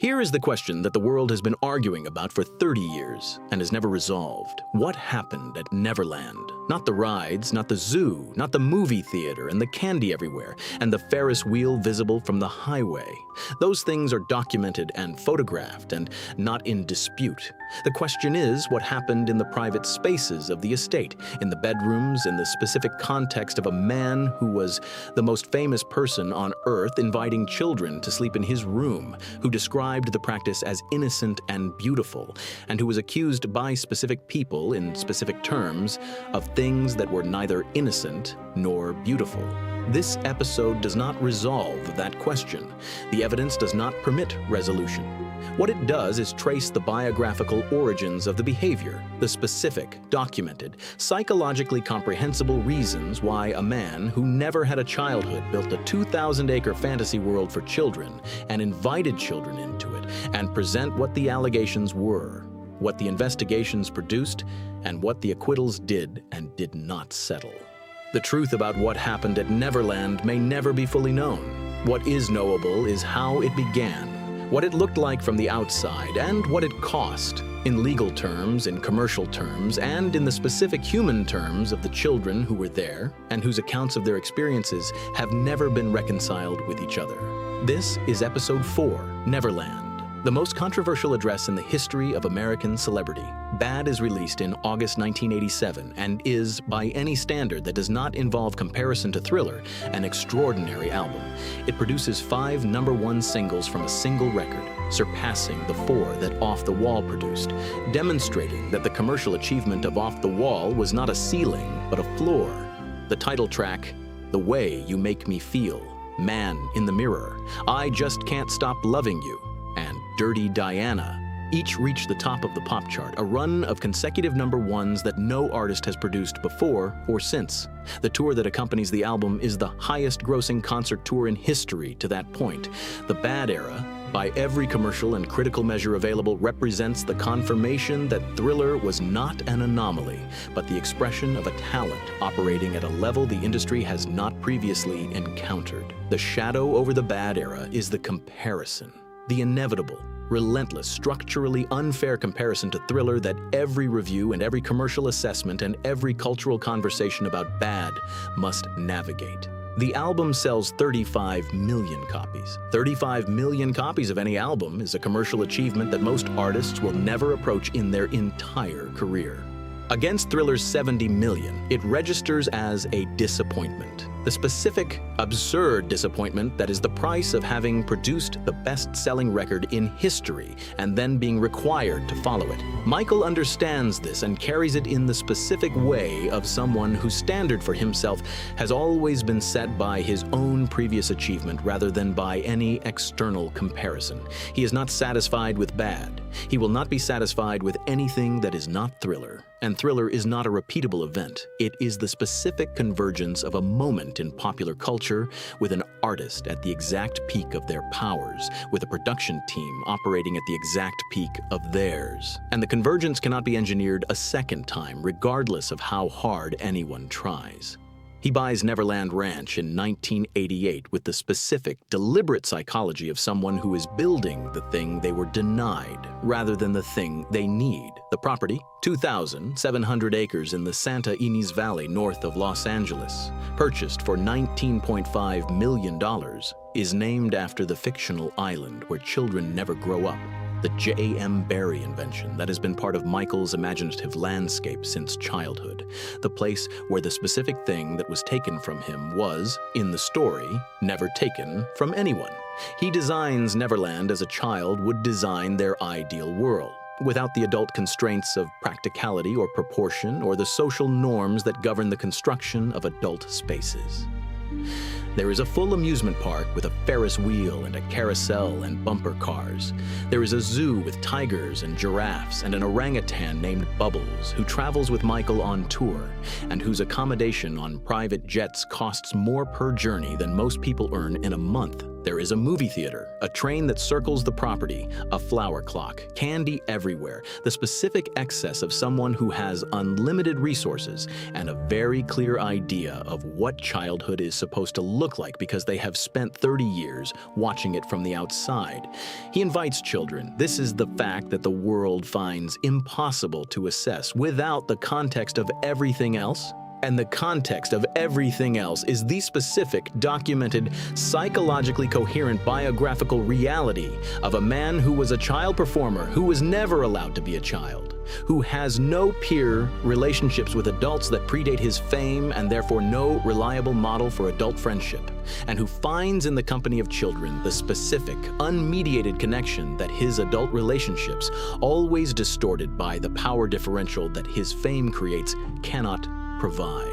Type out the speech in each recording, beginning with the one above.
Here is the question that the world has been arguing about for 30 years and has never resolved. What happened at Neverland? Not the rides, not the zoo, not the movie theater and the candy everywhere, and the Ferris wheel visible from the highway. Those things are documented and photographed and not in dispute. The question is what happened in the private spaces of the estate, in the bedrooms, in the specific context of a man who was the most famous person on earth inviting children to sleep in his room, who described the practice as innocent and beautiful, and who was accused by specific people in specific terms of things that were neither innocent nor beautiful. This episode does not resolve that question. The evidence does not permit resolution. What it does is trace the biographical origins of the behavior, the specific, documented, psychologically comprehensible reasons why a man who never had a childhood built a 2,000-acre fantasy world for children and invited children into it and present what the allegations were, what the investigations produced, and what the acquittals did and did not settle. The truth about what happened at Neverland may never be fully known. What is knowable is how it began, what it looked like from the outside, and what it cost, in legal terms, in commercial terms, and in the specific human terms of the children who were there and whose accounts of their experiences have never been reconciled with each other. This is Episode 4, Neverland, the most controversial address in the history of American celebrity. Bad is released in August 1987 and is, by any standard that does not involve comparison to Thriller, an extraordinary album. It produces 5 #1 singles from a single record, surpassing the 4 that Off the Wall produced, demonstrating that the commercial achievement of Off the Wall was not a ceiling, but a floor. The title track, The Way You Make Me Feel, Man in the Mirror, I Just Can't Stop Loving You, and Dirty Diana each reached the top of the pop chart, a run of consecutive #1s that no artist has produced before or since. The tour that accompanies the album is the highest-grossing concert tour in history to that point. The Bad Era, by every commercial and critical measure available, represents the confirmation that Thriller was not an anomaly, but the expression of a talent operating at a level the industry has not previously encountered. The shadow over the Bad Era is the comparison, the inevitable, relentless, structurally unfair comparison to Thriller that every review and every commercial assessment and every cultural conversation about Bad must navigate. The album sells 35 million copies. 35 million copies of any album is a commercial achievement that most artists will never approach in their entire career. Against Thriller's 70 million, it registers as a disappointment. The specific, absurd disappointment that is the price of having produced the best-selling record in history and then being required to follow it. Michael understands this and carries it in the specific way of someone whose standard for himself has always been set by his own previous achievement rather than by any external comparison. He is not satisfied with Bad. He will not be satisfied with anything that is not Thriller. And Thriller is not a repeatable event. It is the specific convergence of a moment in popular culture with an artist at the exact peak of their powers, with a production team operating at the exact peak of theirs. And the convergence cannot be engineered a second time, regardless of how hard anyone tries. He buys Neverland Ranch in 1988 with the specific, deliberate psychology of someone who is building the thing they were denied rather than the thing they need. The property, 2,700 acres in the Santa Ynez Valley north of Los Angeles, purchased for $19.5 million, is named after the fictional island where children never grow up. The J.M. Barrie invention that has been part of Michael's imaginative landscape since childhood. The place where the specific thing that was taken from him was, in the story, never taken from anyone. He designs Neverland as a child would design their ideal world, without the adult constraints of practicality or proportion or the social norms that govern the construction of adult spaces. There is a full amusement park with a Ferris wheel and a carousel and bumper cars. There is a zoo with tigers and giraffes and an orangutan named Bubbles who travels with Michael on tour and whose accommodation on private jets costs more per journey than most people earn in a month. There is a movie theater, a train that circles the property, a flower clock, candy everywhere, the specific excess of someone who has unlimited resources, and a very clear idea of what childhood is supposed to look like because they have spent 30 years watching it from the outside. He invites children. This is the fact that the world finds impossible to assess without the context of everything else. And the context of everything else is the specific, documented, psychologically coherent biographical reality of a man who was a child performer, who was never allowed to be a child, who has no peer relationships with adults that predate his fame and therefore no reliable model for adult friendship, and who finds in the company of children the specific, unmediated connection that his adult relationships, always distorted by the power differential that his fame creates, cannot provide.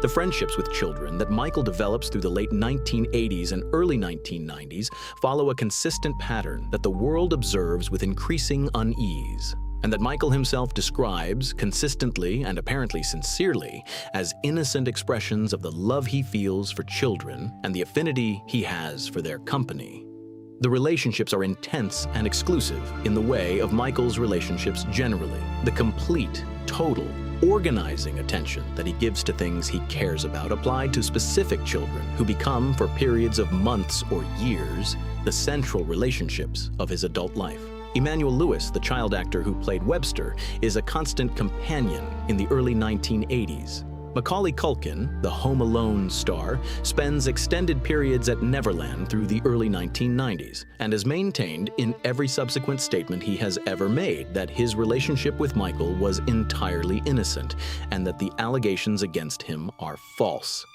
The friendships with children that Michael develops through the late 1980s and early 1990s follow a consistent pattern that the world observes with increasing unease, and that Michael himself describes consistently and apparently sincerely as innocent expressions of the love he feels for children and the affinity he has for their company. The relationships are intense and exclusive in the way of Michael's relationships generally. The complete, total, organizing attention that he gives to things he cares about applied to specific children who become, for periods of months or years, the central relationships of his adult life. Emmanuel Lewis, the child actor who played Webster, is a constant companion in the early 1980s. Macaulay Culkin, the Home Alone star, spends extended periods at Neverland through the early 1990s and has maintained in every subsequent statement he has ever made that his relationship with Michael was entirely innocent and that the allegations against him are false.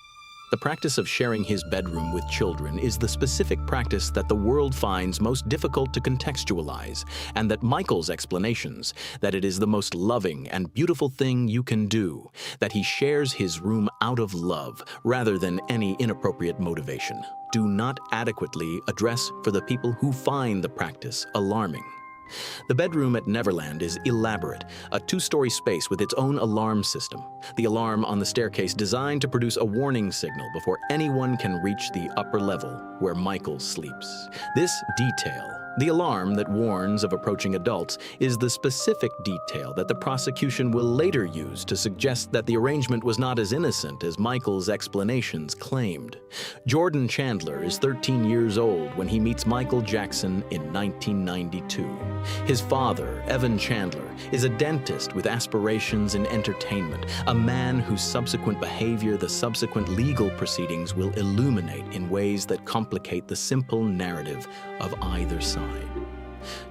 The practice of sharing his bedroom with children is the specific practice that the world finds most difficult to contextualize, and that Michael's explanations, that it is the most loving and beautiful thing you can do, that he shares his room out of love rather than any inappropriate motivation, do not adequately address for the people who find the practice alarming. The bedroom at Neverland is elaborate, a two-story space with its own alarm system. The alarm on the staircase designed to produce a warning signal before anyone can reach the upper level where Michael sleeps. This detail, the alarm that warns of approaching adults, is the specific detail that the prosecution will later use to suggest that the arrangement was not as innocent as Michael's explanations claimed. Jordan Chandler is 13 years old when he meets Michael Jackson in 1992. His father, Evan Chandler, is a dentist with aspirations in entertainment, a man whose subsequent behavior the subsequent legal proceedings will illuminate in ways that complicate the simple narrative of either side.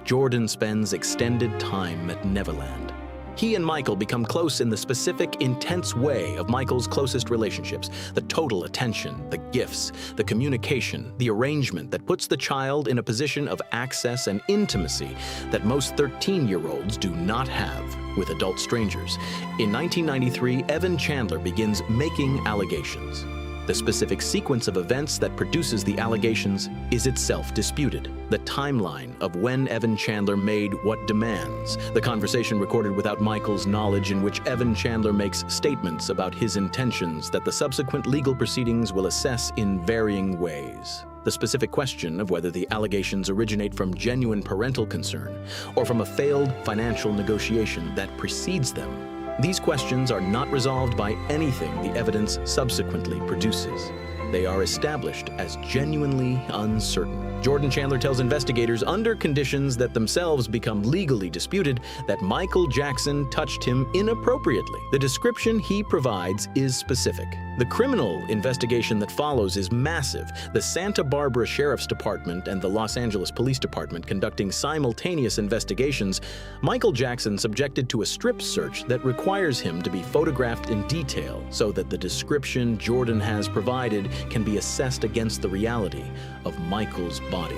Jordan spends extended time at Neverland. He and Michael become close in the specific, intense way of Michael's closest relationships, the total attention, the gifts, the communication, the arrangement that puts the child in a position of access and intimacy that most 13-year-olds do not have with adult strangers. In 1993, Evan Chandler begins making allegations. The specific sequence of events that produces the allegations is itself disputed. The timeline of when Evan Chandler made what demands, the conversation recorded without Michael's knowledge in which Evan Chandler makes statements about his intentions that the subsequent legal proceedings will assess in varying ways. The specific question of whether the allegations originate from genuine parental concern or from a failed financial negotiation that precedes them. These questions are not resolved by anything the evidence subsequently produces. They are established as genuinely uncertain. Jordan Chandler tells investigators under conditions that themselves become legally disputed that Michael Jackson touched him inappropriately. The description he provides is specific. The criminal investigation that follows is massive. The Santa Barbara Sheriff's Department and the Los Angeles Police Department conducting simultaneous investigations. Michael Jackson subjected to a strip search that requires him to be photographed in detail so that the description Jordan has provided can be assessed against the reality of Michael's body.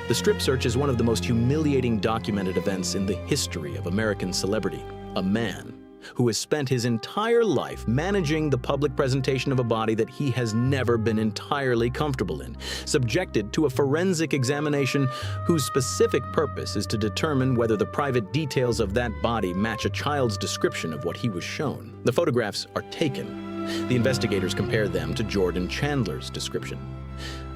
The strip search is one of the most humiliating documented events in the history of American celebrity. A man who has spent his entire life managing the public presentation of a body that he has never been entirely comfortable in, subjected to a forensic examination whose specific purpose is to determine whether the private details of that body match a child's description of what he was shown. The photographs are taken. The investigators compare them to Jordan Chandler's description.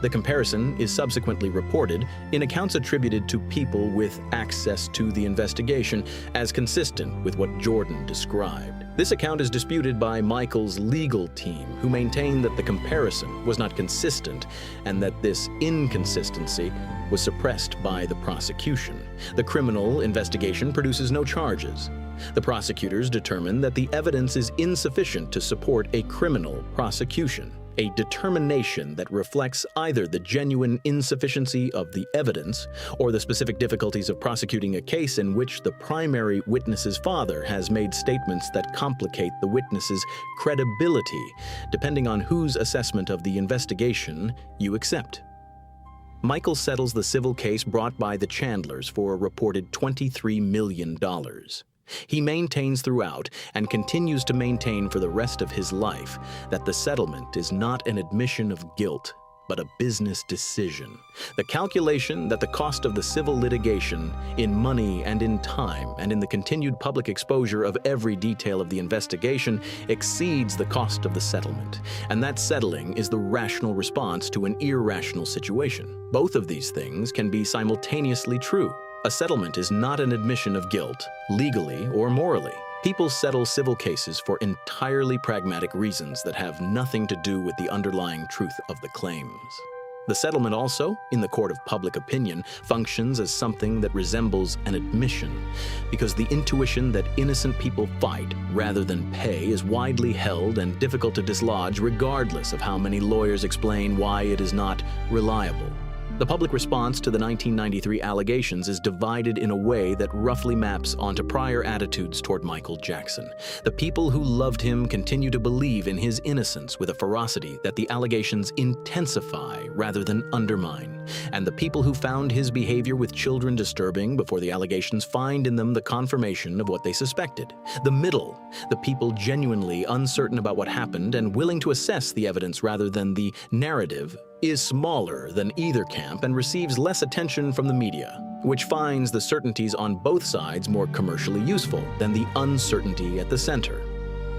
The comparison is subsequently reported in accounts attributed to people with access to the investigation as consistent with what Jordan described. This account is disputed by Michael's legal team, who maintain that the comparison was not consistent and that this inconsistency was suppressed by the prosecution. The criminal investigation produces no charges. The prosecutors determine that the evidence is insufficient to support a criminal prosecution, a determination that reflects either the genuine insufficiency of the evidence or the specific difficulties of prosecuting a case in which the primary witness's father has made statements that complicate the witness's credibility, depending on whose assessment of the investigation you accept. Michael settles the civil case brought by the Chandlers for a reported $23 million. He maintains throughout, and continues to maintain for the rest of his life, that the settlement is not an admission of guilt, but a business decision. The calculation that the cost of the civil litigation, in money and in time, and in the continued public exposure of every detail of the investigation, exceeds the cost of the settlement, and that settling is the rational response to an irrational situation. Both of these things can be simultaneously true. A settlement is not an admission of guilt, legally or morally. People settle civil cases for entirely pragmatic reasons that have nothing to do with the underlying truth of the claims. The settlement also, in the court of public opinion, functions as something that resembles an admission, because the intuition that innocent people fight rather than pay is widely held and difficult to dislodge regardless of how many lawyers explain why it is not reliable. The public response to the 1993 allegations is divided in a way that roughly maps onto prior attitudes toward Michael Jackson. The people who loved him continue to believe in his innocence with a ferocity that the allegations intensify rather than undermine. And the people who found his behavior with children disturbing before the allegations find in them the confirmation of what they suspected. The middle, the people genuinely uncertain about what happened and willing to assess the evidence rather than the narrative, is smaller than either camp and receives less attention from the media, which finds the certainties on both sides more commercially useful than the uncertainty at the center.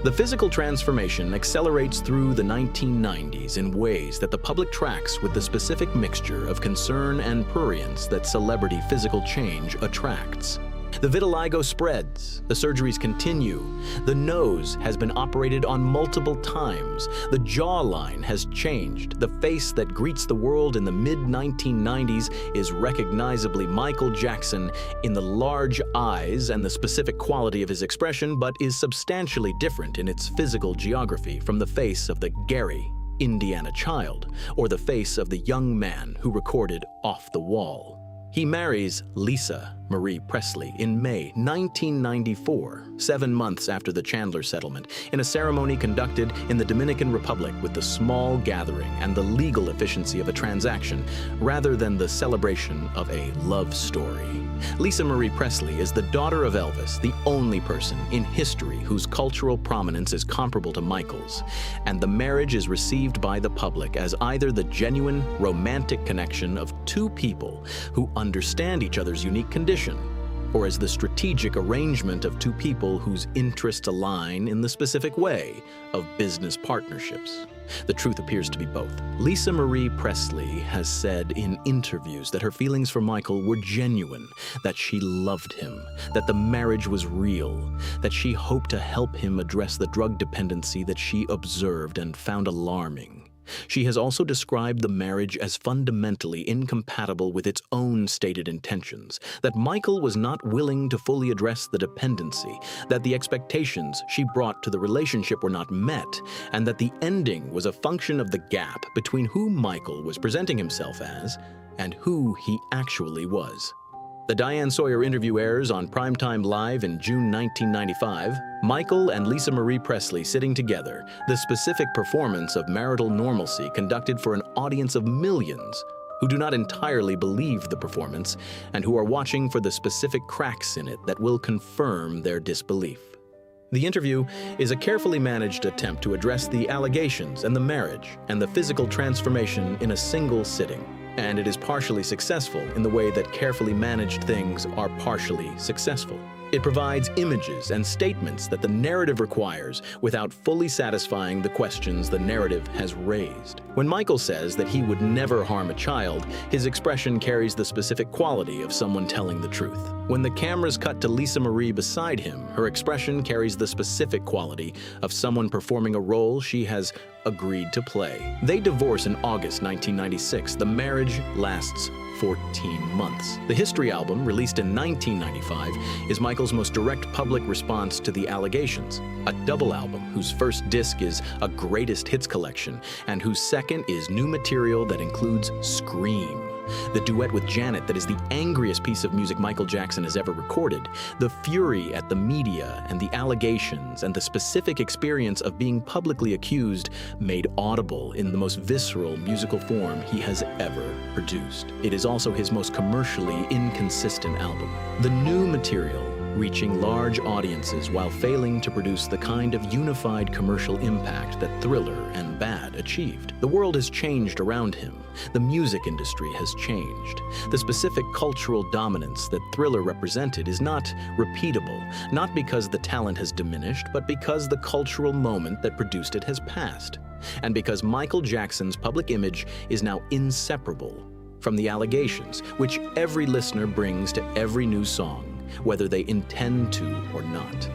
The physical transformation accelerates through the 1990s in ways that the public tracks with the specific mixture of concern and prurience that celebrity physical change attracts. The vitiligo spreads, the surgeries continue, the nose has been operated on multiple times, the jawline has changed, the face that greets the world in the mid-1990s is recognizably Michael Jackson in the large eyes and the specific quality of his expression, but is substantially different in its physical geography from the face of the Gary, Indiana child, or the face of the young man who recorded Off the Wall. He marries Lisa Marie Presley in May 1994, 7 months after the Chandler settlement, in a ceremony conducted in the Dominican Republic with the small gathering and the legal efficiency of a transaction, rather than the celebration of a love story. Lisa Marie Presley is the daughter of Elvis, the only person in history whose cultural prominence is comparable to Michael's, and the marriage is received by the public as either the genuine romantic connection of two people who understand each other's unique condition, or as the strategic arrangement of two people whose interests align in the specific way of business partnerships. The truth appears to be both. Lisa Marie Presley has said in interviews that her feelings for Michael were genuine, that she loved him, that the marriage was real, that she hoped to help him address the drug dependency that she observed and found alarming. She has also described the marriage as fundamentally incompatible with its own stated intentions, that Michael was not willing to fully address the dependency, that the expectations she brought to the relationship were not met, and that the ending was a function of the gap between who Michael was presenting himself as and who he actually was. The Diane Sawyer interview airs on Primetime Live in June 1995. Michael and Lisa Marie Presley sitting together, the specific performance of marital normalcy conducted for an audience of millions who do not entirely believe the performance and who are watching for the specific cracks in it that will confirm their disbelief. The interview is a carefully managed attempt to address the allegations and the marriage and the physical transformation in a single sitting. And it is partially successful in the way that carefully managed things are partially successful. It provides images and statements that the narrative requires without fully satisfying the questions the narrative has raised. When Michael says that he would never harm a child, his expression carries the specific quality of someone telling the truth. When the cameras cut to Lisa Marie beside him, her expression carries the specific quality of someone performing a role she has agreed to play. They divorce in August 1996. The marriage lasts 14 months. The History album, released in 1995, is Michael's most direct public response to the allegations, a double album whose first disc is a greatest hits collection and whose second is new material that includes Scream, the duet with Janet that is the angriest piece of music Michael Jackson has ever recorded, the fury at the media and the allegations, and the specific experience of being publicly accused made audible in the most visceral musical form he has ever produced. It is also his most commercially inconsistent album. The new material, reaching large audiences while failing to produce the kind of unified commercial impact that Thriller and Bad achieved. The world has changed around him. The music industry has changed. The specific cultural dominance that Thriller represented is not repeatable, not because the talent has diminished, but because the cultural moment that produced it has passed, and because Michael Jackson's public image is now inseparable from the allegations, which every listener brings to every new song, whether they intend to or not.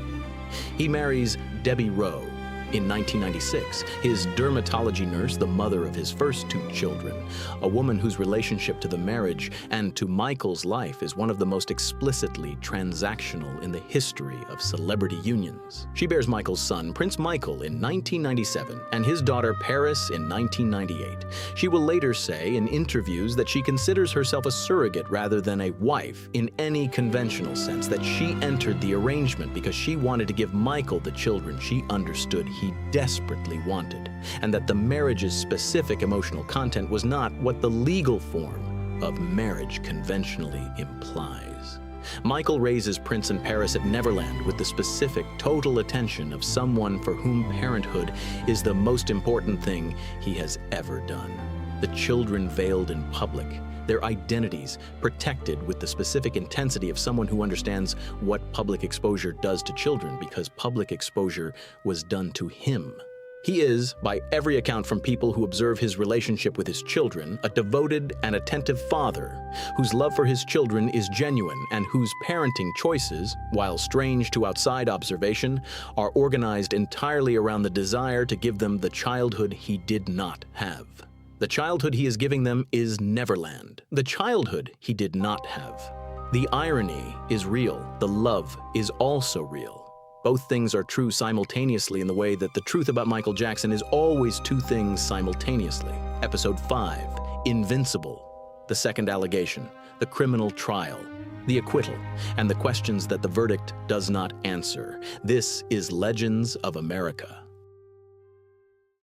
He marries Debbie Rowe in 1996, his dermatology nurse, the mother of his first two children, a woman whose relationship to the marriage and to Michael's life is one of the most explicitly transactional in the history of celebrity unions. She bears Michael's son, Prince Michael, in 1997, and his daughter, Paris, in 1998. She will later say in interviews that she considers herself a surrogate rather than a wife in any conventional sense, that she entered the arrangement because she wanted to give Michael the children she understood he desperately wanted, and that the marriage's specific emotional content was not what the legal form of marriage conventionally implies. Michael raises Prince and Paris at Neverland with the specific, total attention of someone for whom parenthood is the most important thing he has ever done. The children veiled in public, their identities protected with the specific intensity of someone who understands what public exposure does to children, because public exposure was done to him. He is, by every account from people who observe his relationship with his children, a devoted and attentive father whose love for his children is genuine and whose parenting choices, while strange to outside observation, are organized entirely around the desire to give them the childhood he did not have. The childhood he is giving them is Neverland, the childhood he did not have. The irony is real. The love is also real. Both things are true simultaneously in the way that the truth about Michael Jackson is always two things simultaneously. Episode 5, Invincible, the second allegation, the criminal trial, the acquittal, and the questions that the verdict does not answer. This is Legends of America.